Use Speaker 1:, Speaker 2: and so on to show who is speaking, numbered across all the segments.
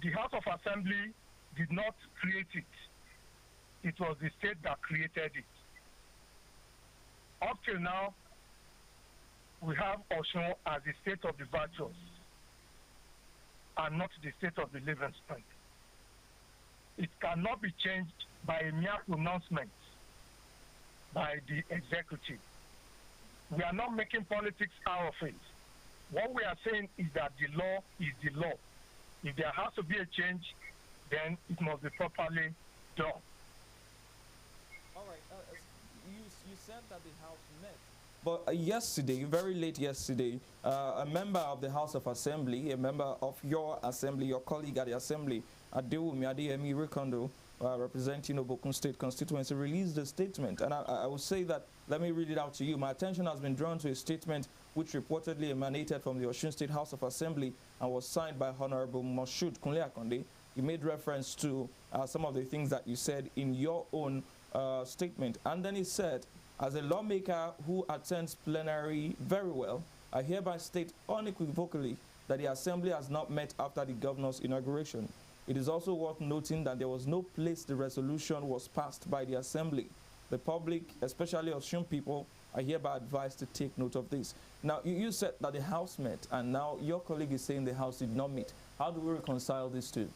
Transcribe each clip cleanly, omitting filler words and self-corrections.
Speaker 1: the House of Assembly did not create it. It was the state that created it. Up till now, we have Osun as the state of the virtuous and not the state of the living spring. It cannot be changed by a mere pronouncement by the executive. We are not making politics out of it. What we are saying is that the law is the law. If there has to be a change, then it must be properly done.
Speaker 2: All right. You said that the House met.
Speaker 3: But yesterday, very late yesterday, a member of the House of Assembly, a member of your assembly, your colleague at the assembly, Adewumi Adeyemi Rikondo, representing Obokun State constituency, released a statement. And I will say that, let me read it out to you. My attention has been drawn to a statement which reportedly emanated from the Osun State House of Assembly and was signed by Honorable Moshood Kunle Akonde. You made reference to some of the things that you said in your own statement. And then he said, as a lawmaker who attends plenary very well, I hereby state unequivocally that the Assembly has not met after the governor's inauguration. It is also worth noting that there was no place the resolution was passed by the Assembly. The public, especially Osun people, are hereby advised to take note of this. Now, you said that the House met, and now your colleague is saying the House did not meet. How do we reconcile these two?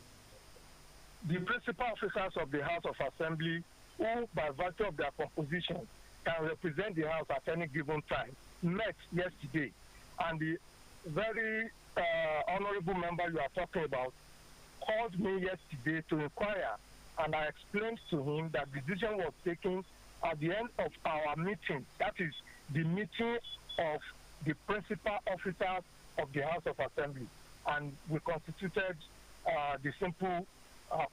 Speaker 1: The principal officers of the House of Assembly, who by virtue of their composition can represent the House at any given time, met yesterday. And the very honorable member you are talking about called me yesterday to inquire, and I explained to him that the decision was taken at the end of our meeting. That is the meeting of the principal officers of the House of Assembly. And we constituted the simple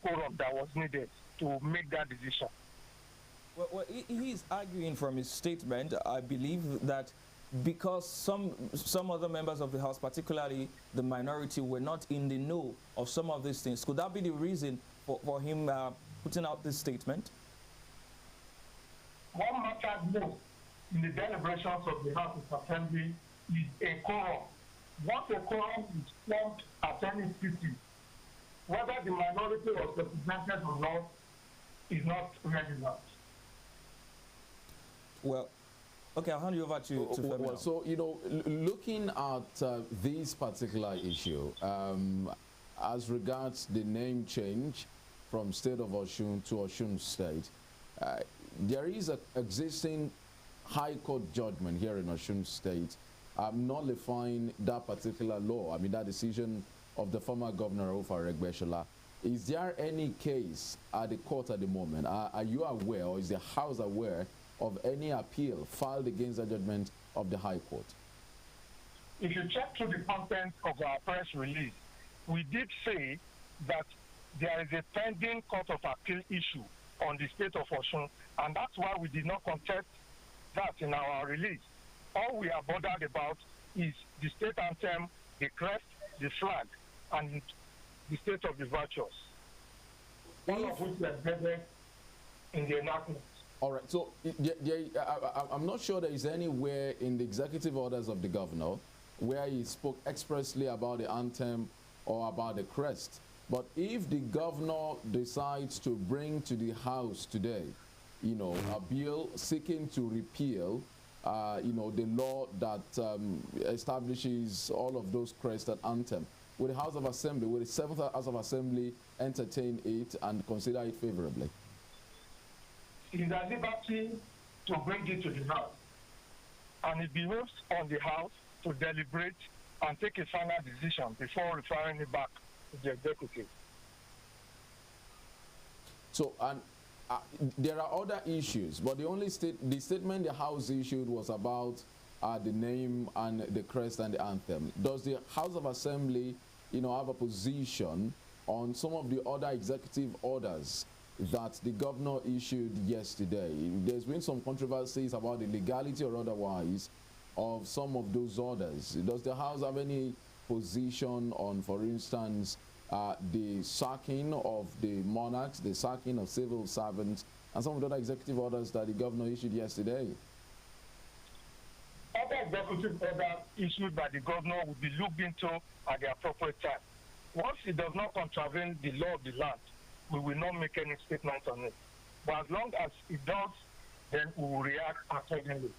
Speaker 1: quorum that was needed to make that decision.
Speaker 3: Well, he is arguing from his statement, I believe, that because some other members of the House, particularly the minority, were not in the know of some of these things. Could that be the reason for him putting out this statement?
Speaker 1: What matters most in the deliberations of the House of Assembly is a quorum. Once a quorum is formed at any city, whether the minority was represented or not is not relevant.
Speaker 3: Well, okay, I'll hand you over to Femi.
Speaker 4: Well, so, looking at this particular issue, as regards the name change from State of Osun to Osun State, there is an existing High Court judgment here in Osun State nullifying that particular law, that decision of the former governor of Aregbesola. Is there any case at the court at the moment? Are you aware, or is the House aware of any appeal filed against the judgment of the High Court?
Speaker 1: If you check through the content of our press release, we did say that there is a pending Court of Appeal issue on the State of Osun, and that's why we did not contest that in our release. All we are bothered about is the state anthem, the crest, the flag, and the state of the virtuous, all of which were embedded in the enactment.
Speaker 4: All right, so I'm not sure there is anywhere in the executive orders of the governor where he spoke expressly about the anthem or about the crest. But if the governor decides to bring to the House today, a bill seeking to repeal, the law that establishes all of those crest and anthem, will the House of Assembly, will the 7th House of Assembly entertain it and consider it favorably?
Speaker 1: It is at liberty to bring it to the House, and it behoves on the House to deliberate and take a final decision before referring it back to the executive.
Speaker 4: So, and there are other issues, but the statement the House issued was about the name and the crest and the anthem. Does the House of Assembly, have a position on some of the other executive orders that the governor issued yesterday? There's been some controversies about the legality or otherwise of some of those orders. Does the House have any position on, for instance, the sacking of the monarchs, the sacking of civil servants, and some of the other executive orders that the governor issued yesterday?
Speaker 1: Other executive orders issued by the governor will be looked into at the appropriate time. Once it does not contravene the law of the land, we will not make any statement on it. But as long as it does, then we will react accordingly.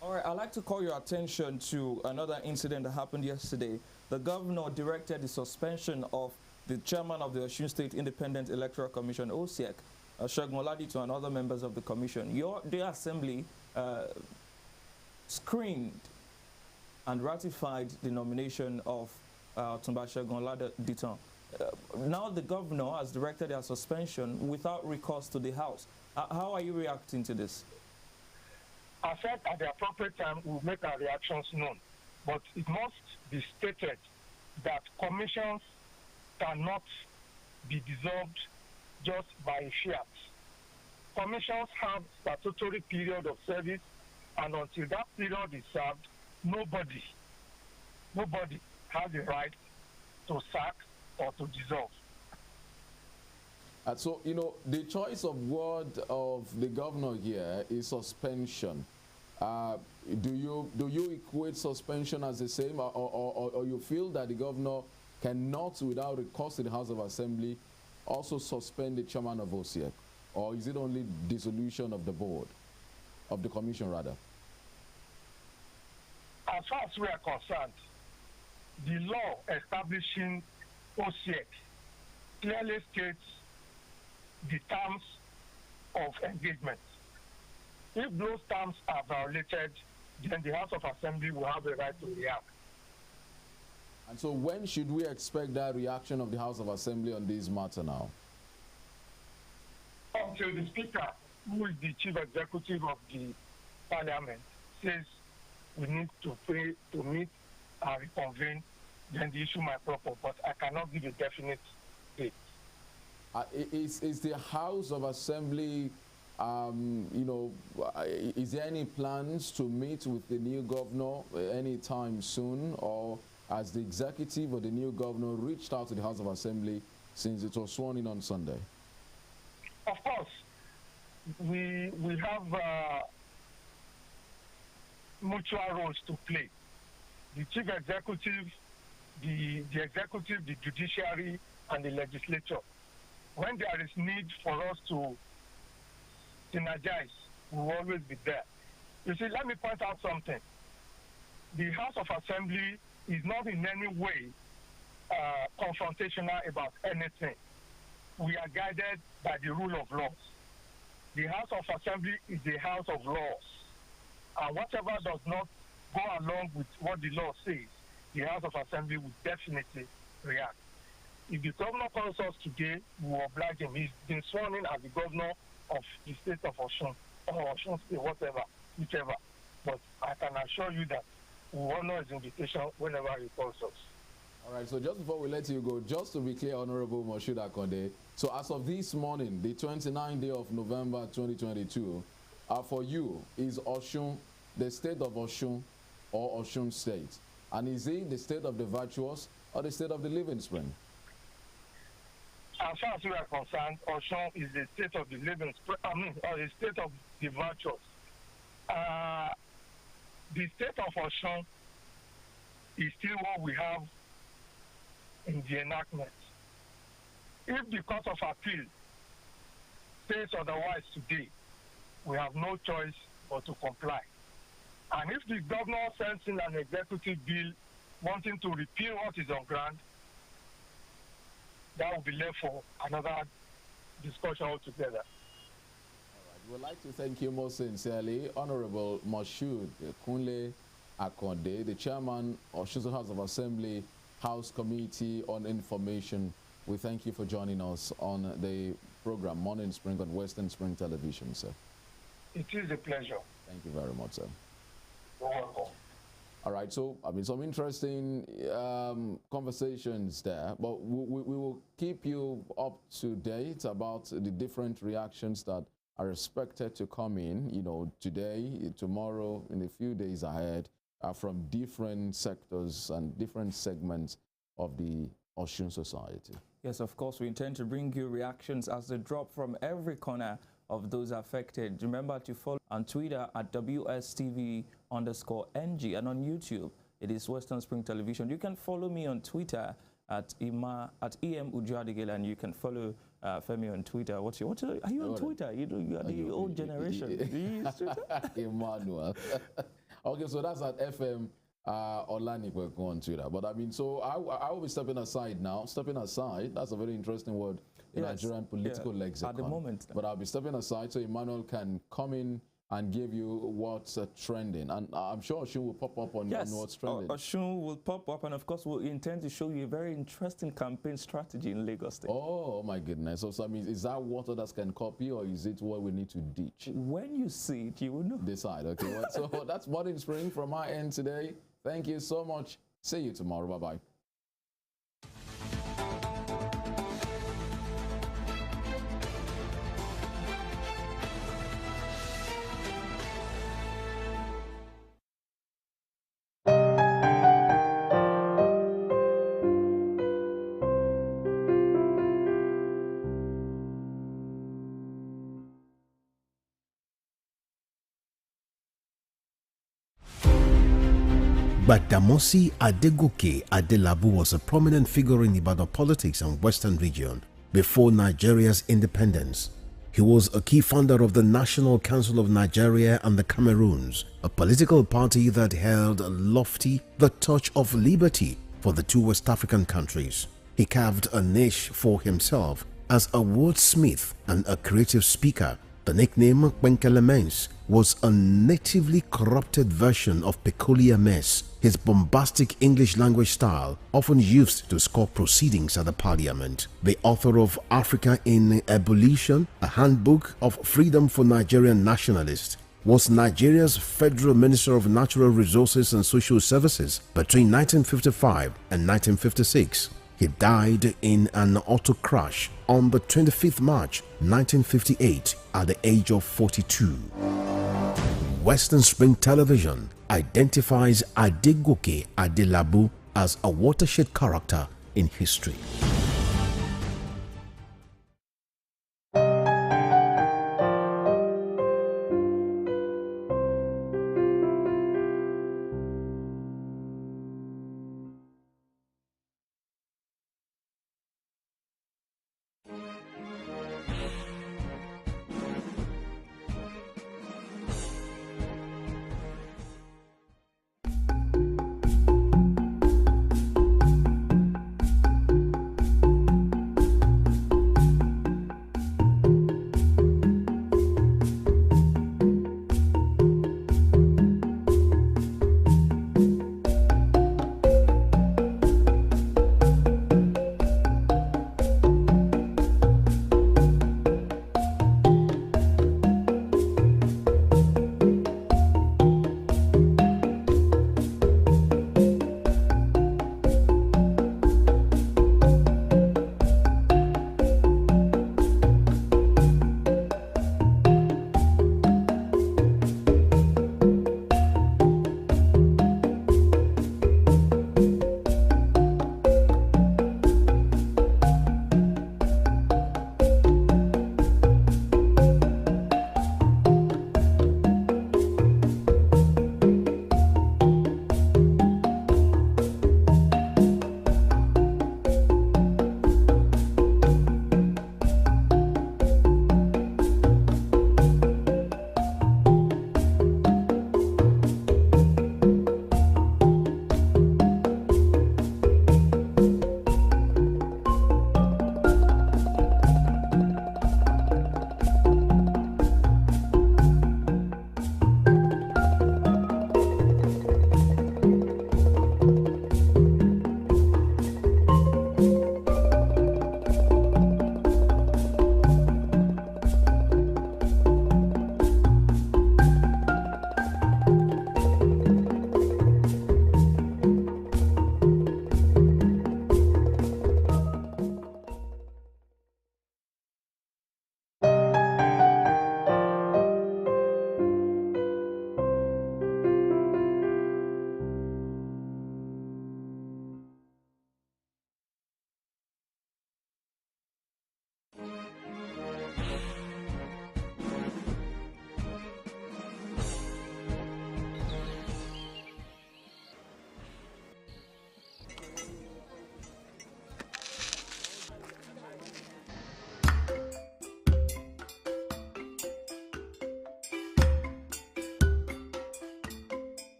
Speaker 3: All right, I'd like to call your attention to another incident that happened yesterday. The governor directed the suspension of the chairman of the Osun State Independent Electoral Commission, OSEC, Segun Oladipo, and other members of the commission. The assembly screened and ratified the nomination of Otunba Segun Oladipo. Now the governor has directed their suspension without recourse to the House. How are you reacting to this?
Speaker 1: I said at the appropriate time we will make our reactions known, but it must be stated that commissions cannot be dissolved just by a fiat. Commissions have statutory period of service, and until that period is served, nobody has the right to sack or to dissolve.
Speaker 4: So, you know, the choice of word of the governor here is suspension. Do you equate suspension as the same, or you feel that the governor cannot, without recourse to the House of Assembly, also suspend the chairman of OSEC? Or is it only dissolution of the board, of the commission rather?
Speaker 1: As far as we are concerned, the law establishing OSEC clearly states the terms of engagement. If those terms are violated, then the House of Assembly will have the right to react.
Speaker 4: And so when should we expect that reaction of the House of Assembly on this matter now?
Speaker 1: Until the Speaker, who is the Chief Executive of the Parliament, says we need to meet and reconvene, then the issue might pop up, but I cannot give a definite date.
Speaker 4: Is the House of Assembly, is there any plans to meet with the new governor anytime soon, or has the executive or the new governor reached out to the House of Assembly since it was sworn in on Sunday?
Speaker 1: Of course, we have mutual roles to play. The chief executive, the executive, the judiciary, and the legislature. When there is need for us to synergize, we will always be there. You see, let me point out something. The House of Assembly is not in any way confrontational about anything. We are guided by the rule of laws. The House of Assembly is a house of laws. And whatever does not go along with what the law says, the House of Assembly will definitely react. If the governor calls us today, we will oblige him. He's been sworn in as the governor of the state of Osun, or Osun State, whichever. But I can assure you that we will honor his invitation whenever he calls us.
Speaker 4: All right, so just before we let you go, just to be clear, Honorable Moshood Akande, so as of this morning, the 29th day of November 2022, for you, is Osun the state of Osun or Osun State? And is it the state of the virtuous or the state of the living spring?
Speaker 1: As far as we are concerned, Osun is the state of the living spring, or the state of the virtuous. The state of Osun is still what we have in the enactment. If the Court of Appeal says otherwise today, we have no choice but to comply. And if the governor sends in an executive bill wanting to repeal what is on ground, that will be left for another discussion altogether.
Speaker 4: All right. We'd like to thank you most sincerely, Honorable Moshood Akande, the chairman of Osun House of Assembly House Committee on Information. We thank you for joining us on the program Morning Spring on Western Spring Television, sir.
Speaker 1: It is a pleasure.
Speaker 4: Thank you very much, sir.
Speaker 1: You're welcome.
Speaker 4: All right, so I mean, some interesting conversations there, but we will keep you up to date about the different reactions that are expected to come in, today, tomorrow, in a few days ahead, from different sectors and different segments of the Osun society. Yes,
Speaker 3: of course, we intend to bring you reactions as they drop from every corner of those affected. Remember to follow on Twitter at WSTV_NG, and on YouTube, it is Western Spring Television. You can follow me on Twitter at EM Ujuadigele, and you can follow Femi on Twitter. Are you on Twitter? You are the old generation. Do you use Twitter?
Speaker 4: Emmanuel. Okay, so that's at FM Olanikweko on Twitter. But I mean, so I will be stepping aside now. Stepping aside, that's a very interesting word in Nigerian political lexicon.
Speaker 3: At the moment.
Speaker 4: But I'll be stepping aside so Emmanuel can come in and give you what's trending. And I'm sure Oshun will pop up on what's trending.
Speaker 3: Oshun will pop up, and of course we'll intend to show you a very interesting campaign strategy in Lagos State.
Speaker 4: Oh my goodness. So I mean, is that what others can copy, or is it what we need to ditch?
Speaker 3: When you see it, you will know.
Speaker 4: Decide, okay. Well, so that's Morning Spring from our end today. Thank you so much. See you tomorrow. Bye-bye.
Speaker 5: Gbadamosi Adegoke Adelabu was a prominent figure in Ibadan politics and Western region before Nigeria's independence. He was a key founder of the National Council of Nigeria and the Cameroons, a political party that held lofty the torch of liberty for the two West African countries. He carved a niche for himself as a wordsmith and a creative speaker. The nickname Kwenkele was a natively corrupted version of peculiar mess, his bombastic English language style often used to score proceedings at the parliament. The author of Africa in Ebullition, a handbook of freedom for Nigerian nationalists, was Nigeria's Federal Minister of Natural Resources and Social Services between 1955 and 1956. He died in an auto crash on the 25th March 1958 at the age of 42. Western Spring Television identifies Adegoke Adelabu as a watershed character in history.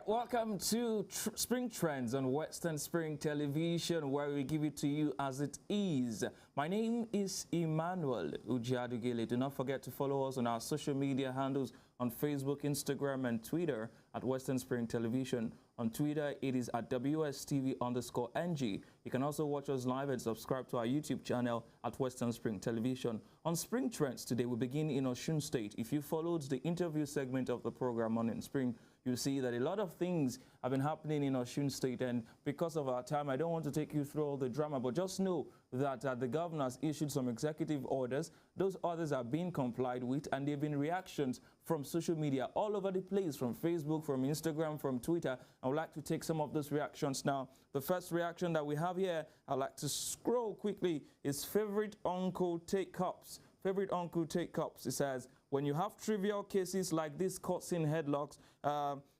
Speaker 3: welcome to Spring Trends on Western Spring Television, where we give it to you as it is. My name is Emmanuel Ujiadugele. Do not forget to follow us on our social media handles on Facebook, Instagram, and Twitter at Western Spring Television. On Twitter, it is at WSTV_NG. You can also watch us live and subscribe to our YouTube channel at Western Spring Television. On Spring Trends today, we begin in Osun State. If you followed the interview segment of the program on In Spring, you see that a lot of things have been happening in Osun State, and because of our time, I don't want to take you through all the drama, but just know that the governor has issued some executive orders. Those orders are being complied with, and there have been reactions from social media all over the place, from Facebook, from Instagram, from Twitter. I would like to take some of those reactions now. The first reaction that we have here, I'd like to scroll quickly, is Favorite Uncle Take Cups. Favorite Uncle Take Cups. It says, when you have trivial cases like this causing headlocks,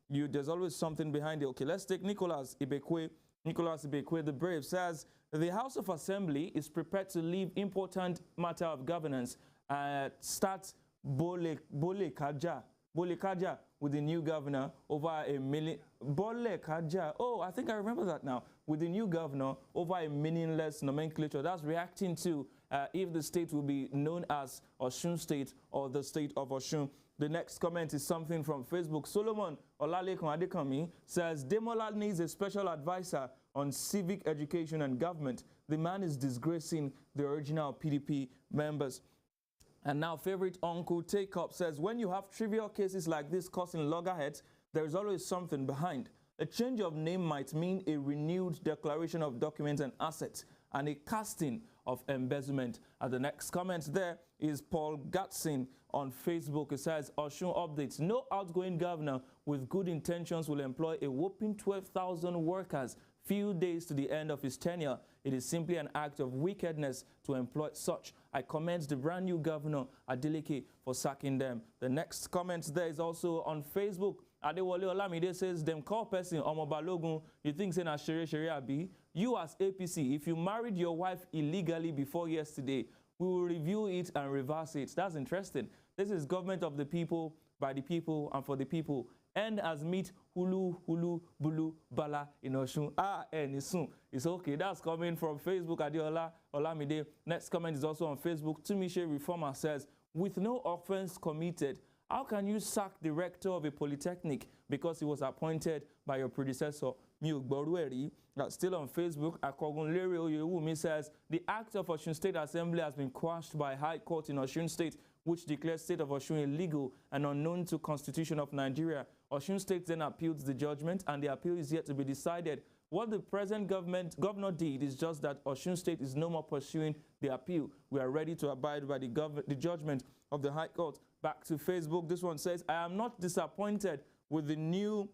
Speaker 3: there's always something behind it. Okay, let's take Nicholas Ibekwe. Nicholas Ibekwe, the Brave, says, the House of Assembly is prepared to leave important matter of governance and start Bolekaja with the new governor over $1 million. Bolekaja. Oh, I think I remember that now. With the new governor over a meaningless nomenclature. That's reacting to if the state will be known as Osun State or the state of Osun. The next comment is something from Facebook. Solomon Olalekon Adekami says, Demola needs a special advisor on civic education and government. The man is disgracing the original PDP members. And now Favorite Uncle Take Up says, when you have trivial cases like this causing loggerheads, there is always something behind. A change of name might mean a renewed declaration of documents and assets and a casting of embezzlement. And the next comment there is Paul Gatsin on Facebook. It says, Osun updates, no outgoing governor with good intentions will employ a whopping 12,000 workers few days to the end of his tenure. It is simply an act of wickedness to employ such. I commend the brand new governor, Adeleke, for sacking them. The next comment there is also on Facebook. Adewale Olamide says, them call person Omo Balogun, you think say na Shere Abi? You as APC, if you married your wife illegally before yesterday, we will review it and reverse it. That's interesting. This is government of the people, by the people, and for the people. And as meet Hulu, Bulu, Bala in Osun. And it's soon. It's okay. That's coming from Facebook. Adeola Olamide. Next comment is also on Facebook. Tumishe Reformer says, with no offense committed, how can you sack the rector of a polytechnic because he was appointed by your predecessor, Miuk Borueri? Still on Facebook, Akogun Lere Oyewumi says, the act of Osun State Assembly has been quashed by High Court in Osun State, which declared state of Osun illegal and unknown to Constitution of Nigeria. Osun State then appealed the judgment, and the appeal is yet to be decided. What the present governor did is just that Osun State is no more pursuing the appeal. We are ready to abide by the judgment of the High Court. Back to Facebook, this one says, I am not disappointed with the new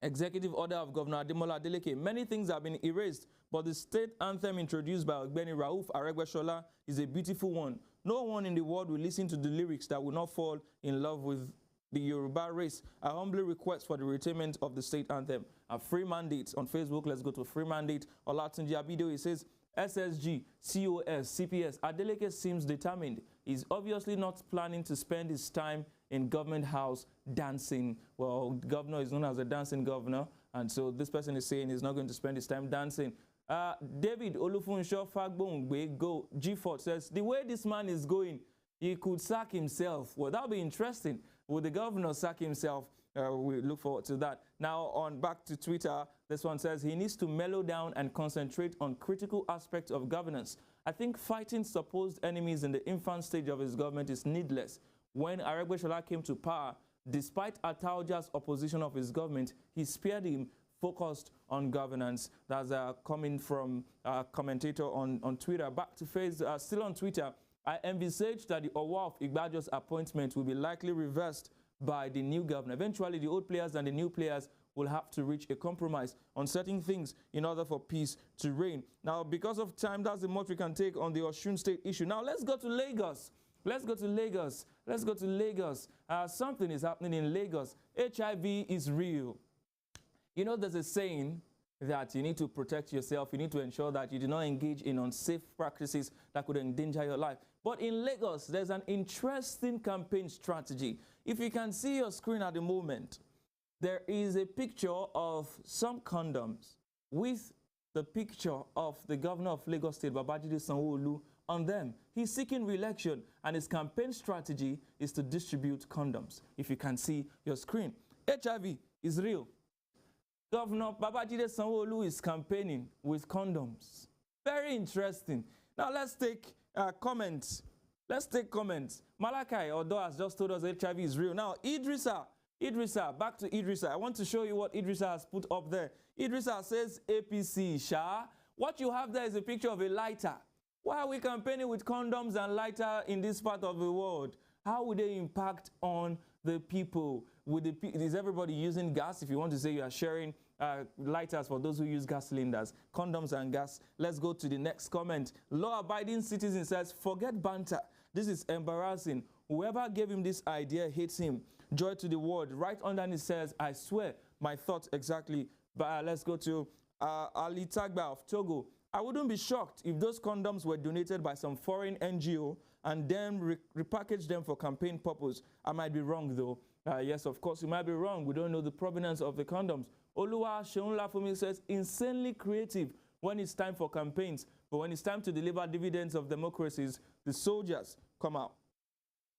Speaker 3: executive order of Governor Ademola Adeleke. Many things have been erased, but the state anthem introduced by Ogbeni Rauf Aregbesola is a beautiful one. No one in the world will listen to the lyrics that will not fall in love with the Yoruba race. I humbly request for the retainment of the state anthem. A free mandate on Facebook. Let's go to free mandate. Olatunji Abido, he says, SSG, COS, CPS. Adeleke seems determined. He's obviously not planning to spend his time in government house dancing. Well, the governor is known as a dancing governor, and so this person is saying he's not going to spend his time dancing. David Olufunsho Fagbongbe Go G4 says, the way this man is going, he could sack himself. Well, that'll be interesting. Will the governor sack himself? We look forward to that. Now, on back to Twitter, this one says he needs to mellow down and concentrate on critical aspects of governance. I think fighting supposed enemies in the infant stage of his government is needless. When Aregbesola came to power, despite Ataoja's opposition of his government, he spared him, focused on governance. That's coming from a commentator on Twitter. Back to Facebook, still on Twitter, I envisage that the Owa of Igbajo's appointment will be likely reversed by the new governor. Eventually, the old players and the new players will have to reach a compromise on certain things in order for peace to reign. Now, because of time, that's the most we can take on the Osun State issue. Now, let's go to Lagos. Let's go to Lagos. Let's go to Lagos. Something is happening in Lagos. HIV is real. You know, there's a saying that you need to protect yourself. You need to ensure that you do not engage in unsafe practices that could endanger your life. But in Lagos, there's an interesting campaign strategy. If you can see your screen at the moment, there is a picture of some condoms with the picture of the governor of Lagos State, Babajide Sanwo-Olu, on them. He's seeking re-election, and his campaign strategy is to distribute condoms. If you can see your screen, HIV is real. Governor Babajide Sanwo-Olu is campaigning with condoms. Very interesting. Now let's take comments. Let's take comments. Malachi Odo has just told us HIV is real. Now Idrissa, back to Idrissa. I want to show you what Idrissa has put up there. Idrissa says APC, Sha. What you have there is a picture of a lighter. Why are we campaigning with condoms and lighter in this part of the world? How would they impact on the people? Is everybody using gas? If you want to say you are sharing lighters for those who use gas cylinders, condoms and gas. Let's go to the next comment. Law-abiding citizen says, forget banter. This is embarrassing. Whoever gave him this idea hates him. Joy to the world. Right underneath says, I swear, my thoughts exactly. But let's go to Ali Tagba of Togo. I wouldn't be shocked if those condoms were donated by some foreign NGO and then repackaged them for campaign purpose. I might be wrong, though. Yes, of course, you might be wrong. We don't know the provenance of the condoms. Oluwa Sheun Lafumi says, insanely creative when it's time for campaigns, but when it's time to deliver dividends of democracies, the soldiers come out.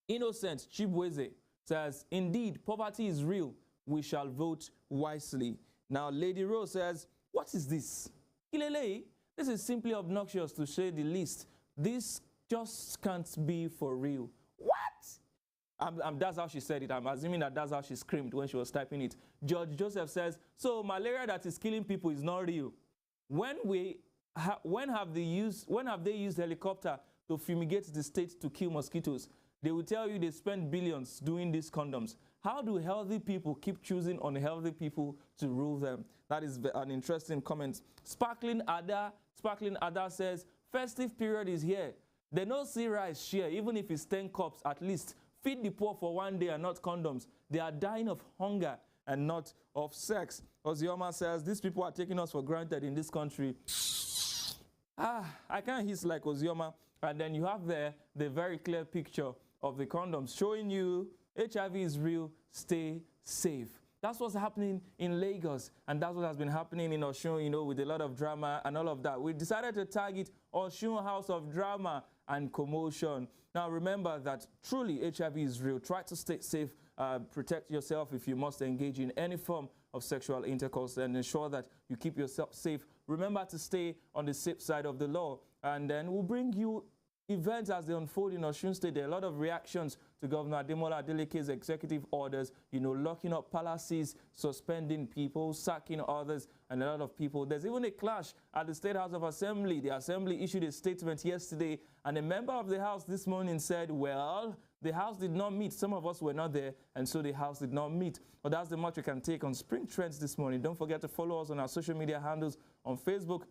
Speaker 3: Innocent Chibweze says, indeed, poverty is real. We shall vote wisely. Now, Lady Rose says, what is this? Kilele? This is simply obnoxious, to say the least. This just can't be for real. What? That's how she said it. I'm assuming that that's how she screamed when she was typing it. George Joseph says, so malaria that is killing people is not real. When have they used helicopter to fumigate the state to kill mosquitoes? They will tell you they spend billions doing these condoms. How do healthy people keep choosing unhealthy people to rule them? That is an interesting comment. Sparkling Ada says, festive period is here. They don't see rice share, even if it's 10 cups at least. Feed the poor for one day and not condoms. They are dying of hunger and not of sex. Ozioma says, these people are taking us for granted in this country. I can't hiss like Ozioma. And then you have there the very clear picture of the condoms showing you HIV is real, stay safe. That's what's happening in Lagos, and that's what has been happening in Osun, you know, with a lot of drama and all of that. We decided to target Osun House of Drama and Commotion. Now remember that truly HIV is real. Try to stay safe, protect yourself if you must engage in any form of sexual intercourse, and ensure that you keep yourself safe. Remember to stay on the safe side of the law, and then we'll bring you events as they unfold in Osun State. There are a lot of reactions to Governor Ademola Adeleke's executive orders, you know, locking up palaces, suspending people, sacking others, and a lot of people. There's even a clash at the State House of Assembly. The Assembly issued a statement yesterday, and a member of the House this morning said, well, the House did not meet. Some of us were not there, and so the House did not meet. But that's the much we can take on Spring Trends this morning. Don't forget to follow us on our social media handles on Facebook,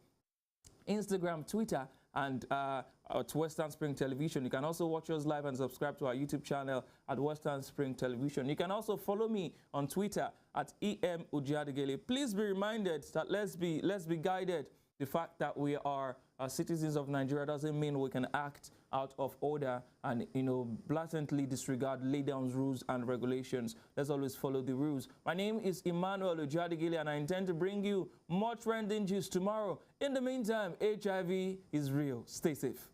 Speaker 3: Instagram, Twitter, and at Western Spring Television. You can also watch us live and subscribe to our YouTube channel at Western Spring Television. You can also follow me on Twitter at EM Ujiadegele. Please be reminded that let's be guided. The fact that we are citizens of Nigeria doesn't mean we can act out of order and, you know, blatantly disregard lay down rules and regulations. Let's always follow the rules. My name is Emmanuel Ujiadegele, and I intend to bring you more trending news tomorrow. In the meantime, HIV is real. Stay safe.